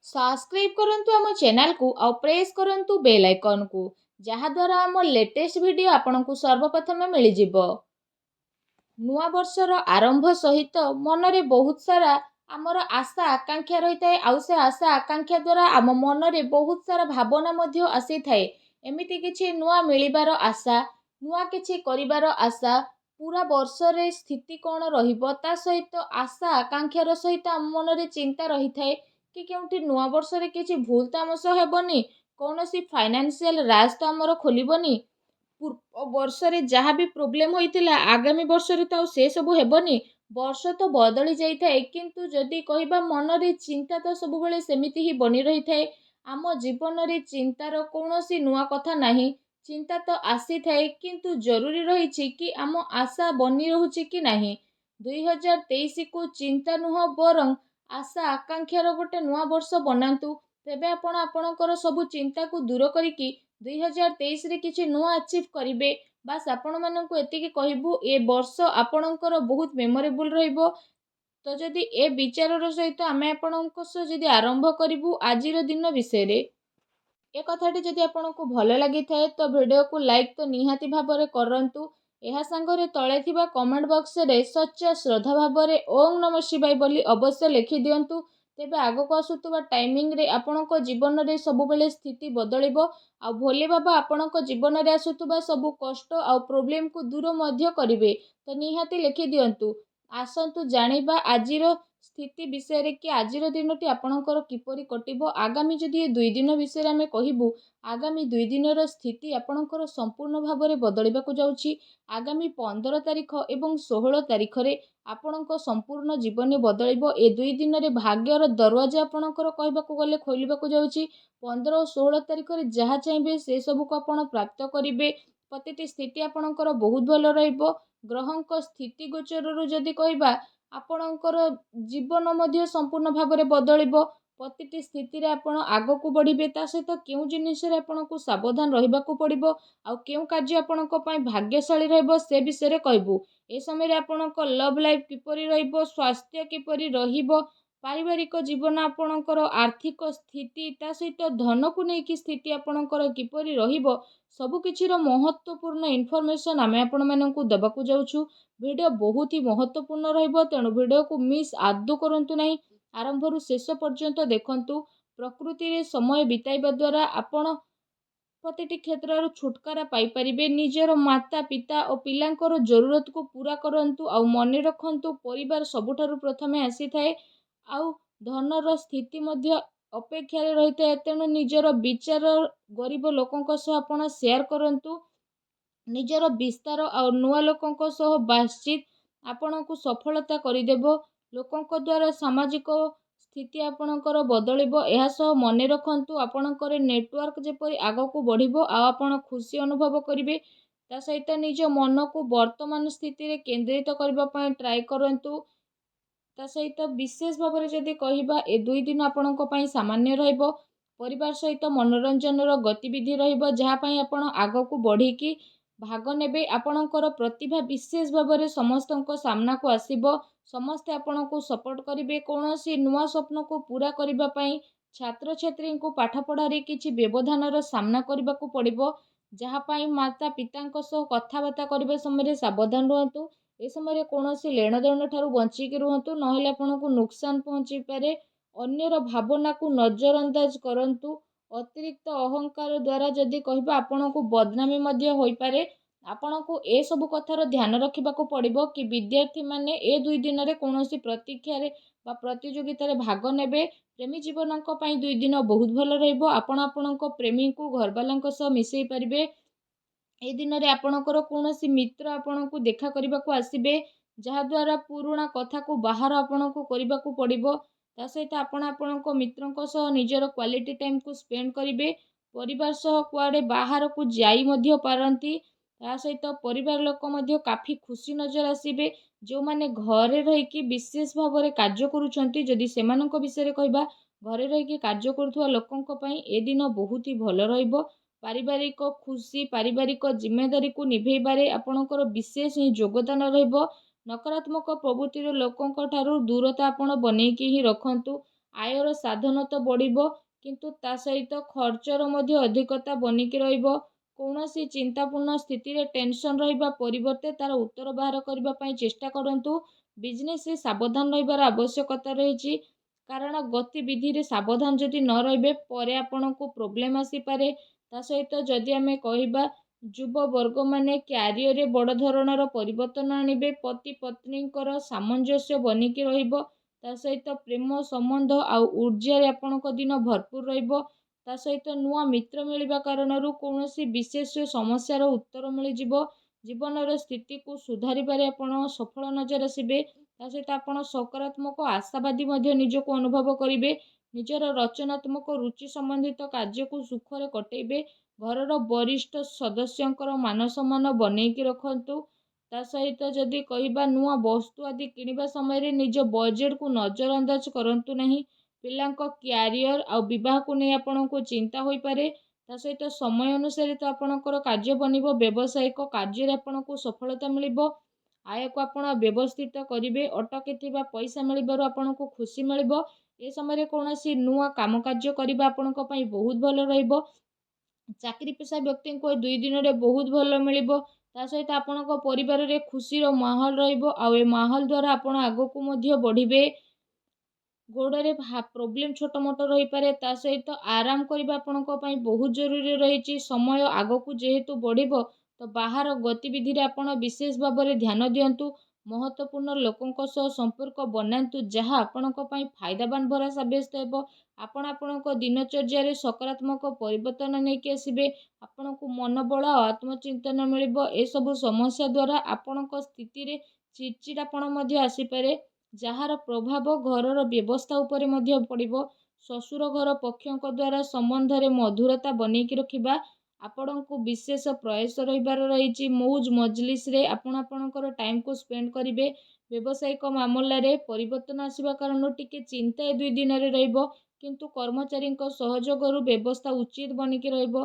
Subscribe करंतु आम channel को और प्रेस करंतु बेल आइकन को जहा द्वारा आम लेटेस्ट वीडियो आपनकु सर्वप्रथम मिल जिवो। नुआ वर्षर आरंभ सहित मनरे बहुत सारा आमर आशा आकांक्षा रही थाए। आउ से आशा आकांक्षा द्वारा आम मनरे बहुत सारा भावना मध्य आसी थाए। एमिति किछि नुआ मिलिबार आशा, नुआ किछि करिबार आशा, पूरा वर्ष रे स्थिति कौन रहिबो ता सहित आशा आकांक्षार सहित आम मनरे चिंता रही थाए कि केउंठी नुआ वर्ष रे किछि भूल तो आम सह हेबनी, कौनसी फाइनेंशियल राज तो आमर खोलिबनी, पूर्व वर्ष रे जहाँ भी प्रोब्लेम होइतिला आगामी वर्ष रे तो से सब हेबनी। वर्ष तो बदली जाई थाए किंतु जदि कहिबा मन रे चिंता तो सब बेले सेमिति ही बनी रही थाए। आम जीवन रे चिंतार कौनसी नुआ कथा नाही। चिंता तो आसी थाए किंतु जरूरी रही कि आम आशा बनी रहुची कि नाही। 2023 को चिंता नुह बरं आशा आकांक्षार गोटे नुआ वर्ष बनातु, तेबे आपण आपणकर सब चिंता को दूर करिकी 2023 रे किछि नुआ अचीव करिवे। बास आपण माननकु एतिकी कहिबु ए वर्ष आपणकर बहुत मेमोरेबल रहिबो। तो जदि ए विचारर सहित आमे आपणक सह जदि आरंभ करिबु आजिर दिन विषय रे, ए कथाटी जदि आपनको भल लगी थाए तो वीडियो को लाइक तो निहाती भाबरे करंतु। एहा संगरे तळे थिबा कमेंट बॉक्स रे सच्चा श्रद्धा भाबरे ओम नमः शिवाय बोली अवश्य लिखि दियंतु। तेबे आगको आसुतबा टाइमिंग रे आपणको जीवन रे सब बेले स्थिति बदलिबो। आ भोले बाबा आपणको जीवन रे आसुतबा सब कष्ट आ प्रॉब्लम को दूर मध्य करिवे। तो निहाती लिखि दियंतु। आसंतु जानिबा आजिर स्थिति विषय रे कि आजिर दिनटी आपणकर किपरि कटिबो। आगामी जदि ए 2 दिन विषय रे आमे कहिबु, आगामी 2 दिनर स्थिति आपणकर संपूर्ण भाबरे बदलिबाकु जाउछि। आगामी 15 तारिख एवं 16 तारिख रे आपणको संपूर्ण जीवन बदलिबो। ए 2 दिन रे भाग्यर दरवाजा आपणकर कहबाकु गले खोलिबाकु जाउछि। 15 और 16 तारिख रे जहा चाइबे से सब को आपण प्राप्त करिवे। प्रतिटी स्थिति आपणकर बहुत भल रहिबो। ग्रहंक स्थिति गोचररु जदि कहिबा आपणकर जीवन मध्य संपूर्ण भाबरे बदलिबो। प्रतिटी स्थिति रे आपण आगकु बढ़िबे। ता सहित केउ जिनिस रे आपणकु सावधान रहिबाकु पड़िबो। आ केउ कार्य आपणक पई भाग्यशाली रहइबो से विषय रे कहबू। ए समय रे आपणक लव लाइफ किपरि रहिबो, स्वास्थ्य किपरि रहिबो, पारिवारिक जीवन आपणकर आर्थिक स्थिति ता सहित धन को नेकी स्थिति आपणकर किपरि रहिबो, सबु किछि रो महत्वपूर्ण इन्फॉर्मेशन आमे आपण माननकु दबाकु जाउछु। वीडियो बहुत ही महत्वपूर्ण रहिबो, तेणु वीडियो को मिस आदु करंतु नाही। आरंभरू शेष पर्यंत देखंतु। प्रकृति रे समय बिताइबा द्वारा आपण प्रतिटी क्षेत्र छुटकारा पाई परिबे। निजर माता पिता और पिलांकर जरूरत को पूरा करंतु। आ मने रखंतु परिवार सबुठारु प्रथमे आसी थाए। आउ धनर स्थिति मध्य अपेक्षा रही थाए। तेणु निजर विचार गरीब लोकंक सह आपण शेयर करंतु। निजर विस्तार और नुआ लोकंक सह बातचीत आपणकु सफलता करिदेबो। लोकंक द्वारा सामाजिक स्थिति आपणकर बदलिबो। एहा सह मने रखंतु आपणकर नेटवर्क जेपरि आगकु बढ़िबो आ आपण खुशी अनुभव करिवे। ता सहित निज मन को वर्तमान स्थिति रे केंद्रित करबा पय ट्राई करंतु। ता सहित विशेष भाव में जदि कहिबा ए 2 दिन आपणक पय सामान्य रहइबो। परिवार सहित मनोरंजनर गतिविधि रहिबो, जहा पय आपण आगकु बढ़िकी भाग नेबे। आपणकर प्रतिभा विशेष भाव में समस्तक सामना को आसीबो। समस्ते आपणकु सपोर्ट करिवे। कौनसी नुआ स्वप्न को पूरा करिबा पय छात्र छात्री को पाठ पढ़ारे किछि व्यवधानर सामना करबाकु पड़िबो। जहा पय माता पितांक सह कथाबार्ता करिबा समय सावधान रहंतु। ए समय कौनसी लेन देन ठारू बंचिकी रुहंतु, नहेले आपणकु नुकसान पहुंची पारे। अन्यर भावना को नजरअंदाज करंतु। अतिरिक्त अहंकार द्वारा जदि कहिबा आपणकु बदनामी मध्य होई पारे। आपणकु ए सब कथार ध्यान रखिबाकु पड़िबो कि विद्यार्थी माने ए 2 दिन रे कौनसी प्रतीक्षा रे बा प्रतियोगिता रे भाग नेबे। प्रेमी जीवनक पय 2 दिन बहुत भल रहइबो। आपण आपणक प्रेमी को घरवालांक सह मिसई परिबे। ए दिन रे आपणकर कौनसी मित्र आपणकु देखा करबाकू आसीबे, जहा द्वारा पुराणा कथा को बाहर आपणकु करबाकू पड़िबो। ता सहित आपण आपणक मित्रंक सह निजर क्वालिटी टाइम को स्पेंड करिवे। परिवार सह कुआडे बाहर को जाई मध्य पारंती। ता सहित परिवार लोक मध्य काफी खुशी नजर आसीबे। जो माने घरे रहिकी विशेष भाव में कार्य करूछंती, जदि सेमानक विषय रे कहिबा घरे रहिकी कार्य करुथुवा लोकंक पय ए दिन बहुत ही भल रहिबो। पारिवारिक खुशी, पारिवारिक जिम्मेदारी को निभेबारे आपणकर विशेष ही योगदान रहिबो। नकारात्मक प्रवृत्तिर लोकंक ठारू दूरता आपण बनेइकी ही रखंतु। ଆୟର ସାଧନ ତ ବଢ଼ିବ, କିନ୍ତୁ ତା ସହିତ ଖର୍ଚ୍ଚର ମଧ୍ୟ ଅଧିକତା ବନିକି ରହିବ। କୌଣସି ଚିନ୍ତାପୂର୍ଣ୍ଣ ସ୍ଥିତିରେ ଟେନସନ୍ ରହିବା ପରିବର୍ତ୍ତେ ତା'ର ଉତ୍ତର ବାହାର କରିବା ପାଇଁ ଚେଷ୍ଟା କରନ୍ତୁ। ବିଜନେସରେ ସାବଧାନ ରହିବାର ଆବଶ୍ୟକତା ରହିଛି, କାରଣ ଗତିବିଧିରେ ସାବଧାନ ଯଦି ନ ରହିବେ ପରେ ଆପଣଙ୍କୁ ପ୍ରୋବ୍ଲେମ୍ ଆସିପାରେ। ତା ସହିତ ଯଦି ଆମେ କହିବା ଯୁବବର୍ଗମାନେ କ୍ୟାରିୟରରେ ବଡ଼ ଧରଣର ପରିବର୍ତ୍ତନ ଆଣିବେ, ପତି ପତ୍ନୀଙ୍କର ସାମଞ୍ଜସ୍ୟ ବନିକି ରହିବ। ତା ସହିତ ପ୍ରେମ ସମ୍ବନ୍ଧ ଆଉ ଊର୍ଜାରେ ଆପଣଙ୍କ ଦିନ ଭରପୁର ରହିବ। ତା ସହିତ ନୂଆ ମିତ୍ର ମିଳିବା କାରଣରୁ କୌଣସି ବିଶେଷ ସମସ୍ୟାର ଉତ୍ତର ମିଳିଯିବ। ଜୀବନର ସ୍ଥିତିକୁ ସୁଧାରିବାରେ ଆପଣ ସଫଳ ନଜର ଆସିବେ। ତା ସହିତ ଆପଣ ସକାରାତ୍ମକ ଆଶାବାଦୀ ମଧ୍ୟ ନିଜକୁ ଅନୁଭବ କରିବେ। ନିଜର ରଚନାତ୍ମକ ରୁଚି ସମ୍ବନ୍ଧିତ କାର୍ଯ୍ୟକୁ ସୁଖରେ କଟେଇବେ। ଘରର ବରିଷ୍ଠ ସଦସ୍ୟଙ୍କର ମାନ ସମ୍ମାନ ବନେଇକି ରଖନ୍ତୁ। ତା ସହିତ ଯଦି କହିବା ନୂଆ ବସ୍ତୁ ଆଦି କିଣିବା ସମୟରେ ନିଜ ବଜେଟକୁ ନଜରଅନ୍ଦାଜ କରନ୍ତୁ ନାହିଁ। ପିଲାଙ୍କ କ୍ୟାରିୟର ଆଉ ବିବାହକୁ ନେଇ ଆପଣଙ୍କୁ ଚିନ୍ତା ହୋଇପାରେ। ତା ସହିତ ସମୟ ଅନୁସାରେ ତ ଆପଣଙ୍କର କାର୍ଯ୍ୟ ବନିବ। ବ୍ୟବସାୟିକ କାର୍ଯ୍ୟରେ ଆପଣଙ୍କୁ ସଫଳତା ମିଳିବ। ଆୟକୁ ଆପଣ ବ୍ୟବସ୍ଥିତ କରିବେ। ଅଟକିଥିବା ପଇସା ମିଳିବାରୁ ଆପଣଙ୍କୁ ଖୁସି ମିଳିବ। ଏ ସମୟରେ କୌଣସି ନୂଆ କାମକାର୍ଯ୍ୟ କରିବା ଆପଣଙ୍କ ପାଇଁ ବହୁତ ଭଲ ରହିବ। ଚାକିରି ପେଶା ବ୍ୟକ୍ତିଙ୍କୁ ଏ 2 ଦିନରେ ବହୁତ ଭଲ ମିଳିବ। ତା ସହିତ ଆପଣଙ୍କ ପରିବାରରେ ଖୁସିର ମାହୋଲ ରହିବ, ଆଉ ଏ ମାହୋଲ ଦ୍ୱାରା ଆପଣ ଆଗକୁ ମଧ୍ୟ ବଢ଼ିବେ। ଗୋଡ଼ରେ ପ୍ରୋବ୍ଲେମ୍ ଛୋଟ ମୋଟ ରହିପାରେ, ତା ସହିତ ଆରାମ କରିବା ଆପଣଙ୍କ ପାଇଁ ବହୁତ ଜରୁରୀ ରହିଛି। ସମୟ ଆଗକୁ ଯେହେତୁ ବଢ଼ିବ, ତ ବାହାର ଗତିବିଧିରେ ଆପଣ ବିଶେଷ ଭାବରେ ଧ୍ୟାନ ଦିଅନ୍ତୁ। ମହତ୍ତ୍ୱପୂର୍ଣ୍ଣ ଲୋକଙ୍କ ସହ ସମ୍ପର୍କ ବନାନ୍ତୁ, ଯାହା ଆପଣଙ୍କ ପାଇଁ ଫାଇଦାବାନ ଭରା ସାବ୍ୟସ୍ତ ହେବ। ଆପଣ ଆପଣଙ୍କ ଦିନଚର୍ଯ୍ୟାରେ ସକାରାତ୍ମକ ପରିବର୍ତ୍ତନ ନେଇକି ଆସିବେ। ଆପଣଙ୍କୁ ମନୋବଳ ଆଉ ଆତ୍ମଚିନ୍ତନ ମିଳିବ। ଏସବୁ ସମସ୍ୟା ଦ୍ୱାରା ଆପଣଙ୍କ ସ୍ଥିତିରେ ଚିଡ଼ଚିଡ଼ାପଣ ମଧ୍ୟ ଆସିପାରେ, ଯାହାର ପ୍ରଭାବ ଘରର ବ୍ୟବସ୍ଥା ଉପରେ ମଧ୍ୟ ପଡ଼ିବ। ଶ୍ୱଶୁର ଘର ପକ୍ଷଙ୍କ ଦ୍ୱାରା ସମ୍ବନ୍ଧରେ ମଧୁରତା ବନେଇକି ରଖିବା ଆପଣଙ୍କୁ ବିଶେଷ ପ୍ରୟାସ ରହିବାର ରହିଛି। ମଉଜ ମଜଲିସରେ ଆପଣ ଆପଣଙ୍କର ଟାଇମକୁ ସ୍ପେଣ୍ଡ କରିବେ। ବ୍ୟବସାୟିକ ମାମଲାରେ ପରିବର୍ତ୍ତନ ଆସିବା କାରଣରୁ ଟିକେ ଚିନ୍ତା ଏ 2 ଦିନରେ ରହିବ, କିନ୍ତୁ କର୍ମଚାରୀଙ୍କ ସହଯୋଗରୁ ବ୍ୟବସ୍ଥା ଉଚିତ ବନିକି ରହିବ।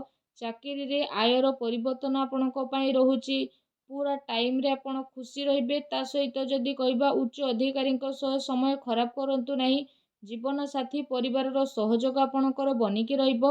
ଚାକିରିରେ ଆୟର ପରିବର୍ତ୍ତନ ଆପଣଙ୍କ ପାଇଁ ରହୁଛି। ପୁରା ଟାଇମରେ ଆପଣ ଖୁସି ରହିବେ। ତା ସହିତ ଯଦି କହିବା ଉଚ୍ଚ ଅଧିକାରୀଙ୍କ ସହ ସମୟ ଖରାପ କରନ୍ତୁ ନାହିଁ। ଜୀବନସାଥୀ ପରିବାରର ସହଯୋଗ ଆପଣଙ୍କର ବନିକି ରହିବ।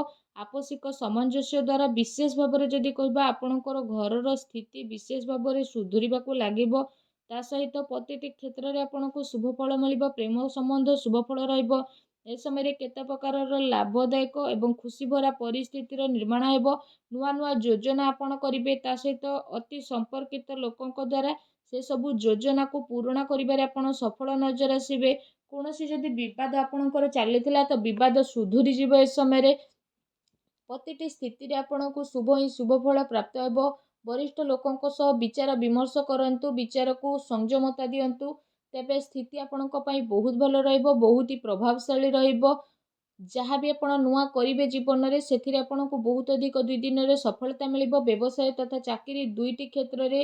ଆପୋଷିକ ସାମଞ୍ଜସ୍ୟ ଦ୍ୱାରା ବିଶେଷ ଭାବରେ ଯଦି କହିବା ଆପଣଙ୍କର ଘରର ସ୍ଥିତି ବିଶେଷ ଭାବରେ ସୁଧୁରିବାକୁ ଲାଗିବ। ତା ସହିତ ପ୍ରତିଟି କ୍ଷେତ୍ରରେ ଆପଣଙ୍କୁ ଶୁଭଫଳ ମିଳିବ। ପ୍ରେମ ସମ୍ବନ୍ଧ ଶୁଭଫଳ ରହିବ। ଏ ସମୟରେ କେତେ ପ୍ରକାରର ଲାଭଦାୟକ ଏବଂ ଖୁସିଭରା ପରିସ୍ଥିତିର ନିର୍ମାଣ ହେବ। ନୂଆ ନୂଆ ଯୋଜନା ଆପଣ କରିବେ। ତା ସହିତ ଅତି ସମ୍ପର୍କିତ ଲୋକଙ୍କ ଦ୍ୱାରା ସେସବୁ ଯୋଜନାକୁ ପୂରଣ କରିବାରେ ଆପଣ ସଫଳ ନଜର ଆସିବେ। କୌଣସି ଯଦି ବିବାଦ ଆପଣଙ୍କର ଚାଲିଥିଲା, ତ ବିବାଦ ସୁଧୁରିଯିବ ଏ ସମୟରେ। ପ୍ରତିଟି ସ୍ଥିତିରେ ଆପଣଙ୍କୁ ଶୁଭ ହିଁ ଶୁଭ ଫଳ ପ୍ରାପ୍ତ ହେବ। ବରିଷ୍ଠ ଲୋକଙ୍କ ସହ ବିଚାର ବିମର୍ଶ କରନ୍ତୁ, ବିଚାରକୁ ସଂଯମତା ଦିଅନ୍ତୁ। ତେବେ ସ୍ଥିତି ଆପଣଙ୍କ ପାଇଁ ବହୁତ ଭଲ ରହିବ, ବହୁତ ହି ପ୍ରଭାବଶାଳୀ ରହିବ। ଯାହା ବି ଆପଣ ନୂଆ କରିବେ ଜୀବନରେ, ସେଥିରେ ଆପଣଙ୍କୁ ବହୁତ ଅଧିକ 2 ଦିନରେ ସଫଳତା ମିଳିବ। ବ୍ୟବସାୟ ତଥା ଚାକିରି ଦୁଇଟି କ୍ଷେତ୍ରରେ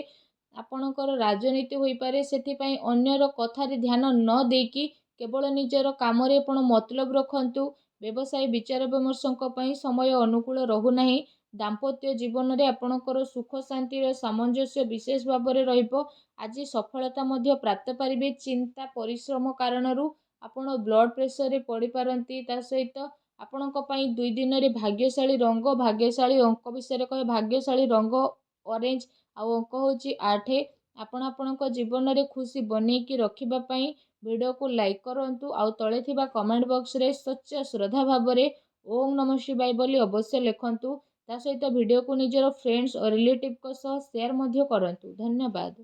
ଆପଣଙ୍କର ରାଜନୀତି ହୋଇପାରେ। ସେଥିପାଇଁ ଅନ୍ୟର କଥାରେ ଧ୍ୟାନ ନ ଦେଇକି କେବଳ ନିଜର କାମରେ ଆପଣ ମତଲବ ରଖନ୍ତୁ। ବ୍ୟବସାୟ ବିଚାର ବିମର୍ଶଙ୍କ ପାଇଁ ସମୟ ଅନୁକୂଳ ରହୁନାହିଁ। ଦାମ୍ପତ୍ୟ ଜୀବନରେ ଆପଣଙ୍କର ସୁଖ ଶାନ୍ତିର ସାମଞ୍ଜସ୍ୟ ବିଶେଷ ଭାବରେ ରହିବ। ଆଜି ସଫଳତା ମଧ୍ୟ ପ୍ରାପ୍ତ ପାରିବେ। ଚିନ୍ତା ପରିଶ୍ରମ କାରଣରୁ ଆପଣ ବ୍ଲଡ଼ ପ୍ରେସରରେ ପଡ଼ିପାରନ୍ତି। ତା ସହିତ ଆପଣଙ୍କ ପାଇଁ 2 ଦିନରେ ଭାଗ୍ୟଶାଳୀ ରଙ୍ଗ, ଭାଗ୍ୟଶାଳୀ ଅଙ୍କ ବିଷୟରେ କହେ, ଭାଗ୍ୟଶାଳୀ ରଙ୍ଗ ଅରେଞ୍ଜ ଆଉ ଅଙ୍କ ହେଉଛି 8। ଆପଣ ଆପଣଙ୍କ ଜୀବନରେ ଖୁସି ବନେଇକି ରଖିବା ପାଇଁ ଭିଡ଼ିଓକୁ ଲାଇକ୍ କରନ୍ତୁ, ଆଉ ତଳେ ଥିବା କମେଣ୍ଟ ବକ୍ସରେ ସଚ୍ଚା ଶ୍ରଦ୍ଧା ଭାବରେ ଓମ୍ ନମଃ ଶିବାୟ ବୋଲି ଅବଶ୍ୟ ଲେଖନ୍ତୁ। ତା ସହିତ ଭିଡ଼ିଓକୁ ନିଜର ଫ୍ରେଣ୍ଡସ୍ ଓ ରିଲେଟିଭଙ୍କ ସହ ସେୟାର ମଧ୍ୟ କରନ୍ତୁ। ଧନ୍ୟବାଦ।